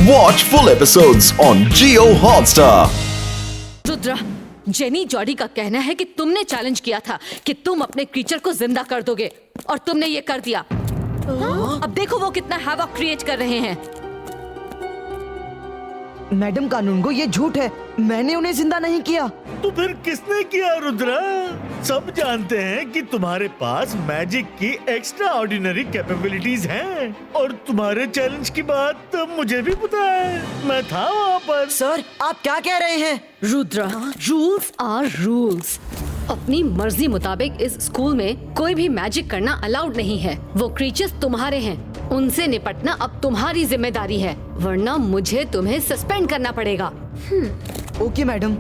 Watch full episodes on Jio Hotstar. Rudra, jenny Jordi का कहना है कि तुमने चैलेंज किया था कि तुम अपने क्रीचर को जिंदा कर दोगे और तुमने ये कर दिया। अब देखो वो कितना हैवॉक क्रिएट कर रहे हैं। मैडम कानूनगो, ये झूठ है। मैंने उन्हें जिंदा नहीं किया। तो फिर किसने किया रुद्रा? सब जानते हैं कि तुम्हारे पास मैजिक की एक्स्ट्रा ऑर्डिनरी कैपेबिलिटीज हैं और तुम्हारे चैलेंज की बात तो मुझे भी पता है। मैं था वहाँ पर। सर, आप क्या कह रहे हैं? Rudra, rules are rules. अपनी मर्जी मुताबिक इस स्कूल में कोई भी मैजिक करना अलाउड नहीं है। वो क्रीचर्स तुम्हारे हैं, उनसे निपटना अब तुम्हारी जिम्मेदारी है, वरना मुझे तुम्हें सस्पेंड करना पड़ेगा। Okay madam.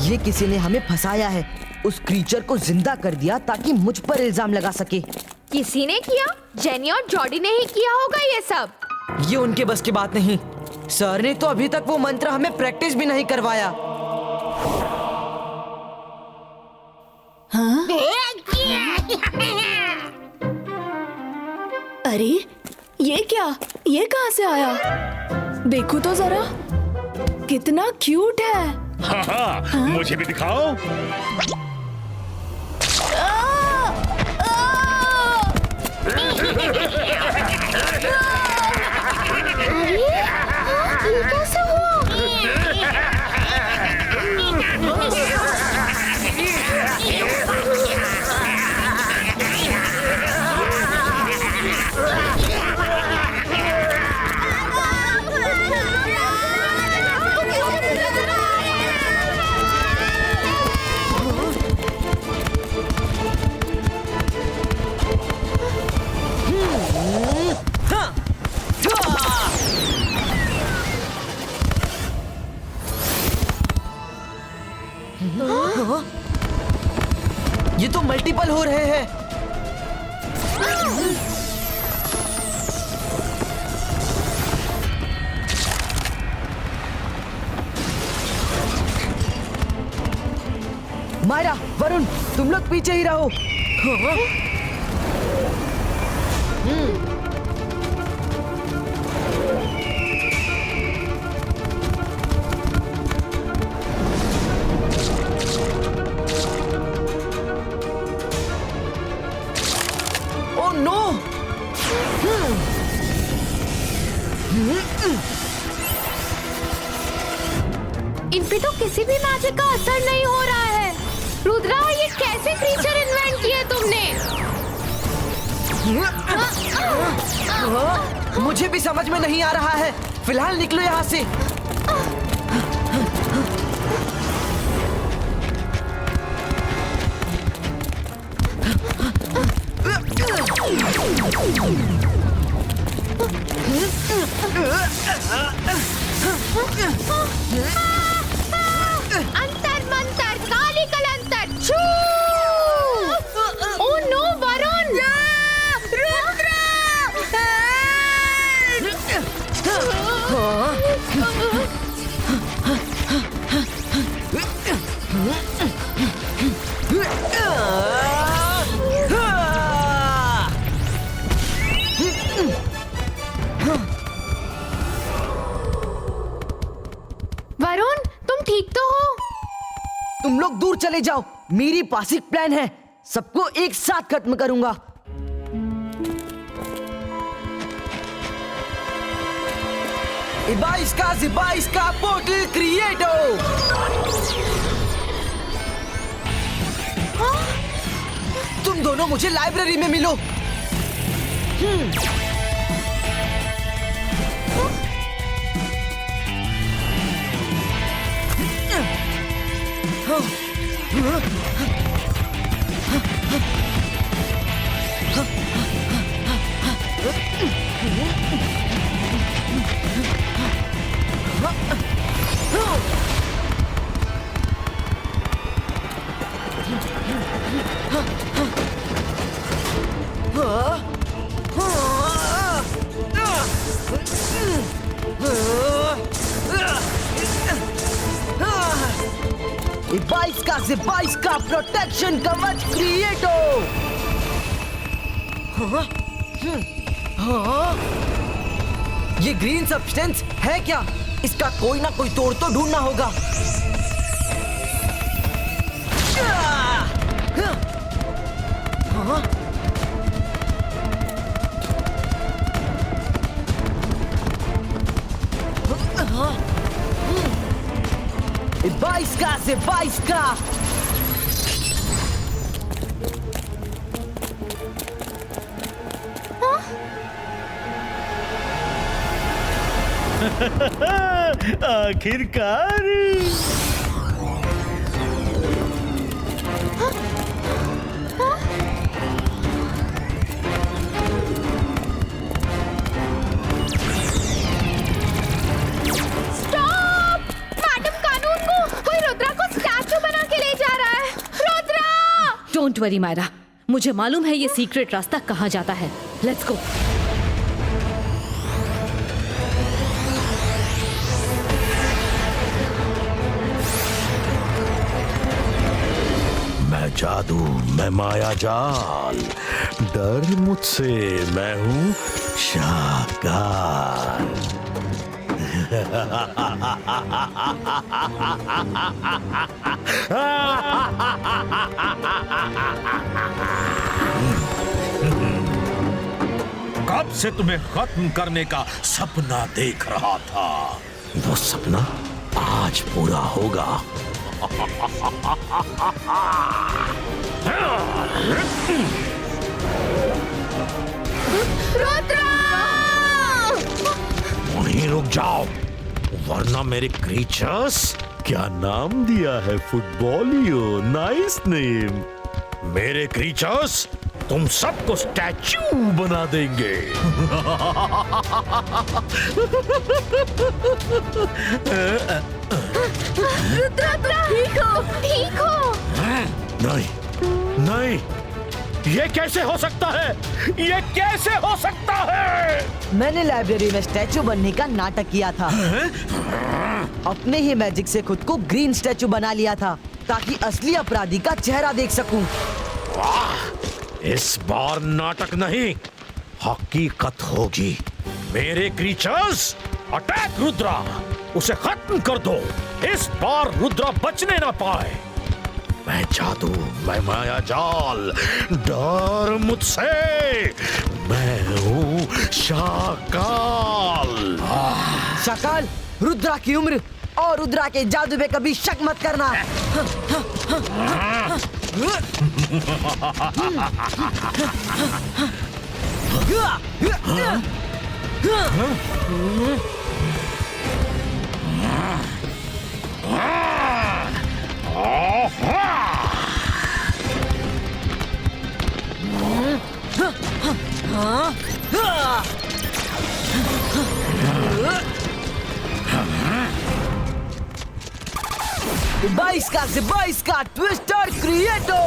ये किसी ने हमें फंसाया है। उस क्रीचर को जिंदा कर दिया ताकि मुझ पर इल्जाम लगा सके। किसी ने किया? जेनी और जॉडी ने ही किया होगा ये सब। ये उनके बस की बात नहीं। सर ने तो अभी तक वो मंत्र हमें प्रैक्टिस भी नहीं करवाया। अरे ये क्या? ये कहाँ से आया? देखो तो जरा, कितना क्यूट है। हाँ, मुझे भी दिखाओ। ये कैसे हुआ? ये तो मल्टीपल हो रहे हैं। मायरा, वरुण, तुम लोग पीछे ही रहो। Oh no! इन पे तो किसी भी मैजिक का असर नहीं हो रहा है। रुद्रा, ये कैसे क्रीचर इन्वेंट किए तुमने? मुझे भी समझ में नहीं आ रहा है। फिलहाल निकलो यहाँ से। अंतर मंतर काली कलंतर छू। Oh no Varun! वरुण, तुम ठीक तो हो? तुम लोग दूर चले जाओ। मेरी पास एक प्लान है। सबको एक साथ खत्म करूंगा। इबाइस्का पोर्टल क्रिएटो। तुम दोनों मुझे लाइब्रेरी में मिलो। बाईस का प्रोटेक्शन कवच क्रिएटो। हाँ? ये ग्रीन सब्सटेंस है क्या? इसका कोई ना कोई तोड़ तो ढूंढना होगा। हाँ? से 22 का। आखिरकार डोंट वरी मायरा, मुझे मालूम है ये सीक्रेट रास्ता कहाँ जाता है। Let's go. मैं जादू, मैं माया जाल, डर मुझसे, मैं हूँ शाकाल। कब से तुम्हें खत्म करने का सपना देख रहा था। वो सपना आज पूरा होगा। वहीं रुक जाओ, वरना मेरे क्रीचर्स। क्या नाम दिया है फुटबॉलियो, नाइस नेम। मेरे क्रीचर्स तुम सबको स्टैच्यू बना देंगे। ठीक हो, ठीक हो। नहीं, नहीं, ये कैसे हो सकता है? ये कैसे हो सकता है? मैंने लाइब्रेरी में स्टैचू बनने का नाटक किया था। अपने ही मैजिक से खुद को ग्रीन स्टैचू बना लिया था ताकि असली अपराधी का चेहरा देख सकूं। इस बार नाटक नहीं, हकीकत होगी। मेरे क्रीचर्स, अटैक रुद्रा, उसे खत्म कर दो। इस बार रुद्रा बचने ना पाए। मैं जादू, मैं माया जाल, डर मुझसे, मैं हूँ शाकाल। शाकाल, रुद्रा की उम्र और रुद्रा के जादू में कभी शक मत करना। बाईस का से 22 का ट्विस्टर क्रिएटो।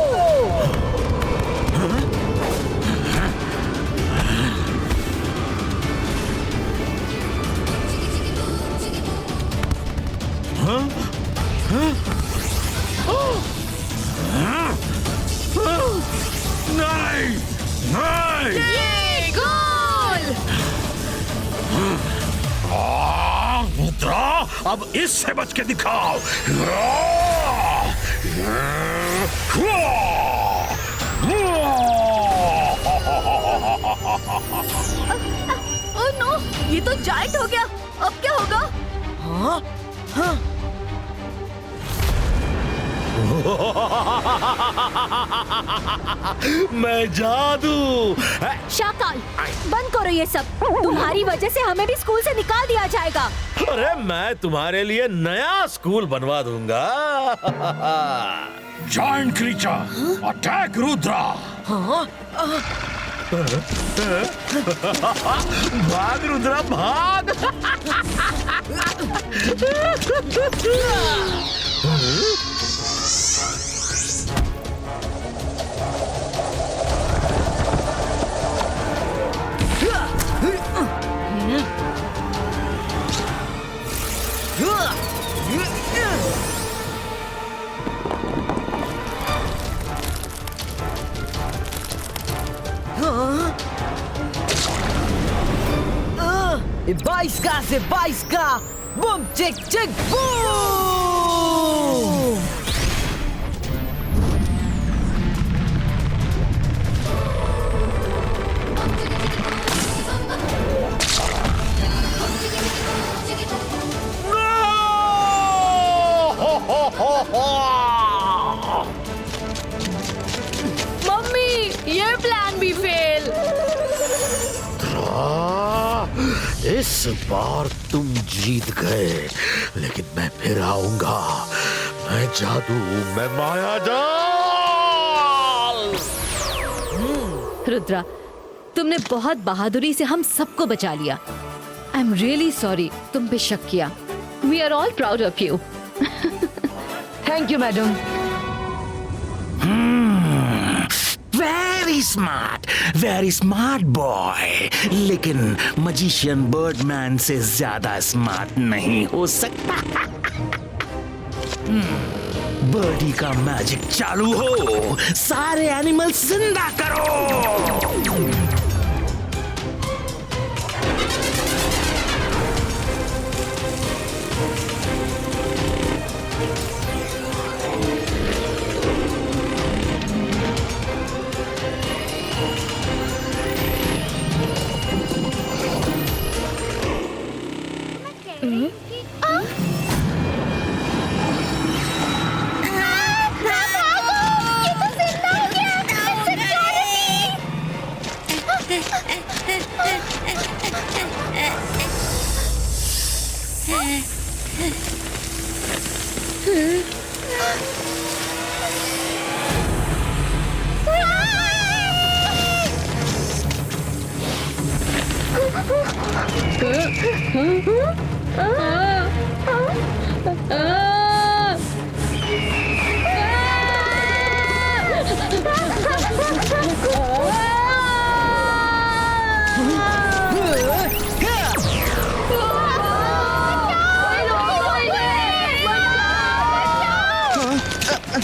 नहीं, नहीं। रुद्रा, अब इससे बच के दिखाओ। ओह नो, ये तो जायंट हो गया। अब क्या होगा? हाँ? हाँ? मैं जादू। शाकाल, बंद करो ये सब। तुम्हारी वजह से हमें भी स्कूल से निकाल दिया जाएगा। अरे मैं तुम्हारे लिए नया स्कूल बनवा दूंगा। Giant creature, attack Rudra. भाग रुद्रा, भाग। 22 का से 22 का बूम चिक चिक बूम। मम्मी ये प्लान भी फेल। इस बार तुम जीत गए, लेकिन मैं फिर आऊंगा। मैं जादू, मैं माया जाल। रुद्रा, तुमने बहुत बहादुरी से हम सबको बचा लिया। आई एम रियली सॉरी तुम पे शक किया। We are all proud of you. Thank you madam. Very smart boy, लेकिन मजिशियन बर्डमैन से ज्यादा स्मार्ट नहीं हो सकता। बर्डी का मैजिक चालू हो, सारे एनिमल्स जिंदा करो।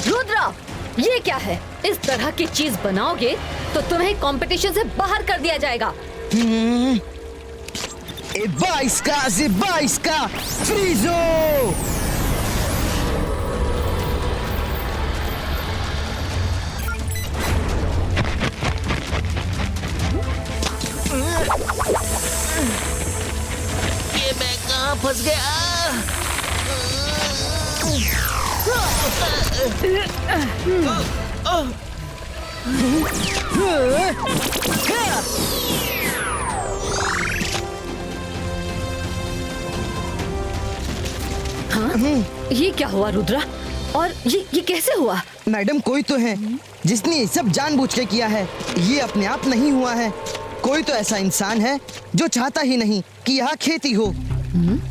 रुद्रा, ये क्या है? इस तरह की चीज बनाओगे तो तुम्हें कंपटीशन से बाहर कर दिया जाएगा। 22 का से 22 का फ्रीजो। ये मैं कहाँ फंस गया? ये क्या हुआ रुद्रा? और ये कैसे हुआ? मैडम, कोई तो है जिसने ये सब जानबूझ के किया है। ये अपने आप नहीं हुआ है। कोई तो ऐसा इंसान है जो चाहता ही नहीं कि यहाँ खेती हो।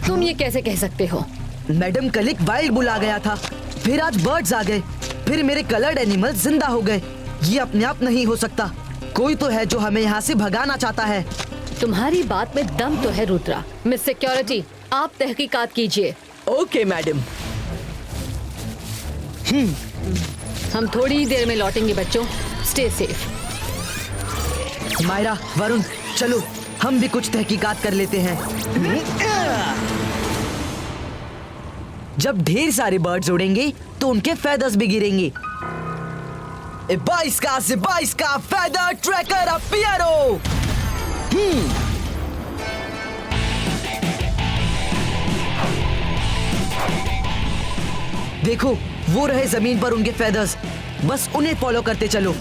तुम ये कैसे कह सकते हो? मैडम, कल एक वाइल्ड बुल आ गया था, फिर आज बर्ड्स आ गए, फिर मेरे कलर्ड एनिमल्स जिंदा हो गए। ये अपने आप नहीं हो सकता। कोई तो है जो हमें यहाँ से भगाना चाहता है। तुम्हारी बात में दम तो है रुद्रा। मिस सिक्योरिटी, आप तहकीकात कीजिए। Okay madam. हम थोड़ी ही देर में लौटेंगे बच्चों। Stay safe. मायरा, वरुण, चलो हम भी कुछ तहकीकात कर लेते हैं। जब ढेर सारे बर्ड्स उड़ेंगे तो उनके फेदर्स भी गिरेंगे। 22 का से 22 का फेदर ट्रैकर अपियरो। देखो, वो रहे जमीन पर उनके फेदर्स। बस उन्हें फॉलो करते चलो।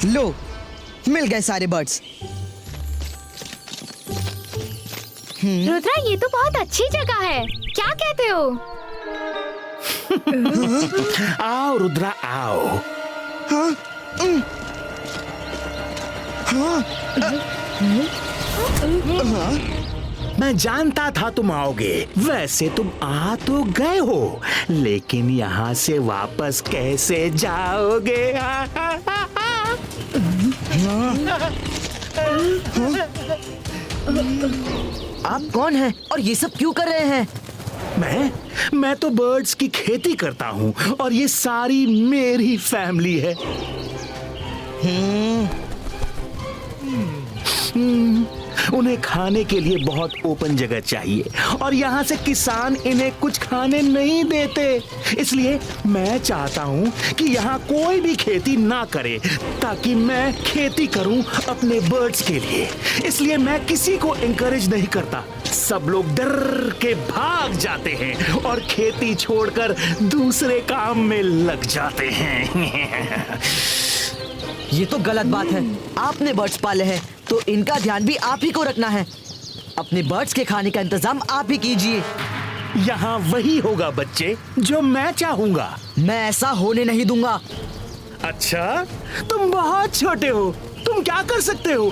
लो, मिल गए सारे बर्ड्स। रुद्रा, ये तो बहुत अच्छी जगह है। क्या कहते हो? आओ रुद्रा, आओ। मैं जानता था तुम आओगे। वैसे तुम आ तो गए हो, लेकिन यहाँ से वापस कैसे जाओगे? आप कौन हैं और ये सब क्यों कर रहे हैं? मैं तो बर्ड्स की खेती करता हूँ और ये सारी मेरी फैमिली है। उन्हें खाने के लिए बहुत ओपन जगह चाहिए और यहाँ से किसान इन्हें कुछ खाने नहीं देते। इसलिए मैं चाहता हूँ कि यहाँ कोई भी खेती ना करे, ताकि मैं खेती करूँ अपने बर्ड्स के लिए। इसलिए मैं किसी को एनकरेज नहीं करता। सब लोग डर के भाग जाते हैं और खेती छोड़कर दूसरे काम में लग जाते हैं। ये तो गलत बात है। आपने बर्ड्स पाले हैं तो इनका ध्यान भी आप ही को रखना है। अपने बर्ड्स के खाने का इंतजाम आप ही कीजिए। यहाँ वही होगा बच्चे जो मैं चाहूंगा। मैं ऐसा होने नहीं दूंगा। अच्छा, तुम बहुत छोटे हो, तुम क्या कर सकते हो?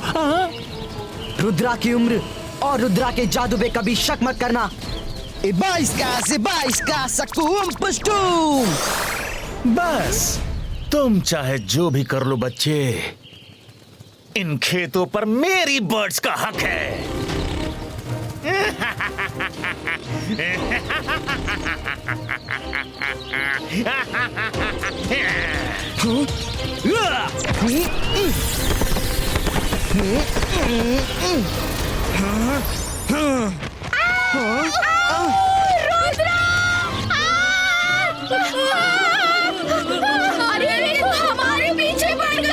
रुद्रा की उम्र और रुद्रा के जादू पे कभी शक मत करना। बस तुम चाहे जो भी कर लो बच्चे, इन खेतों पर मेरी बर्ड्स का हक है। अरे देखो, हमारे पीछे पड़ गए।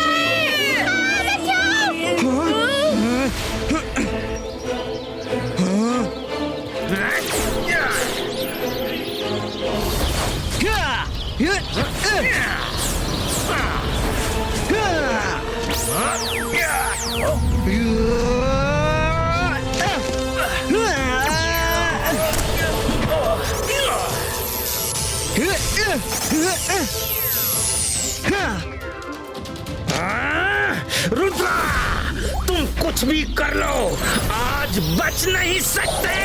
रुद्रा, तुम कुछ भी कर लो, आज बच नहीं सकते।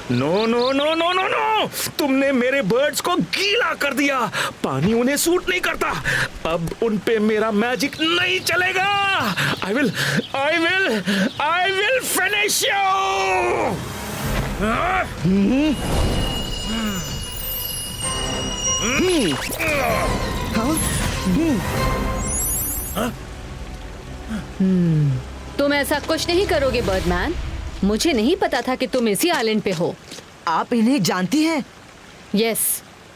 No no no no no no, तुमने मेरे बर्ड्स को गीला कर दिया। पानी उन्हें सूट नहीं करता। अब उन पे मेरा मैजिक नहीं चलेगा। I will finish you। तुम ऐसा कुछ नहीं करोगे बर्डमैन। मुझे नहीं पता था कि तुम इसी आइलैंड पे हो। आप इन्हें जानती हैं? यस,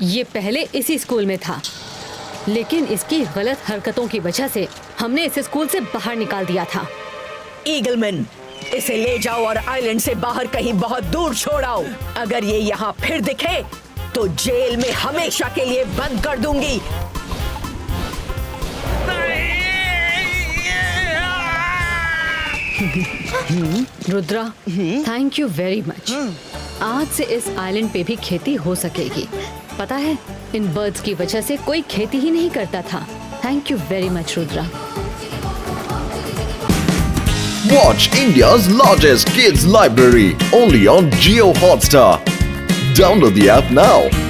ये पहले इसी स्कूल में था, लेकिन इसकी गलत हरकतों की वजह से हमने इसे स्कूल से बाहर निकाल दिया था। ईगलमैन, इसे ले जाओ और आइलैंड से बाहर कहीं बहुत दूर छोड़ाओ। अगर ये यहाँ फिर दिखे तो जेल में हमेशा के लिए बंद कर दूंगी। Rudra, thank you very much. आज से इस आइलैंड पे भी खेती हो सकेगी। पता है, इन बर्ड्स की वजह से कोई खेती ही नहीं करता था। Thank you very much Rudra. Watch India's largest kids library only on Jio Hotstar. Download the app now.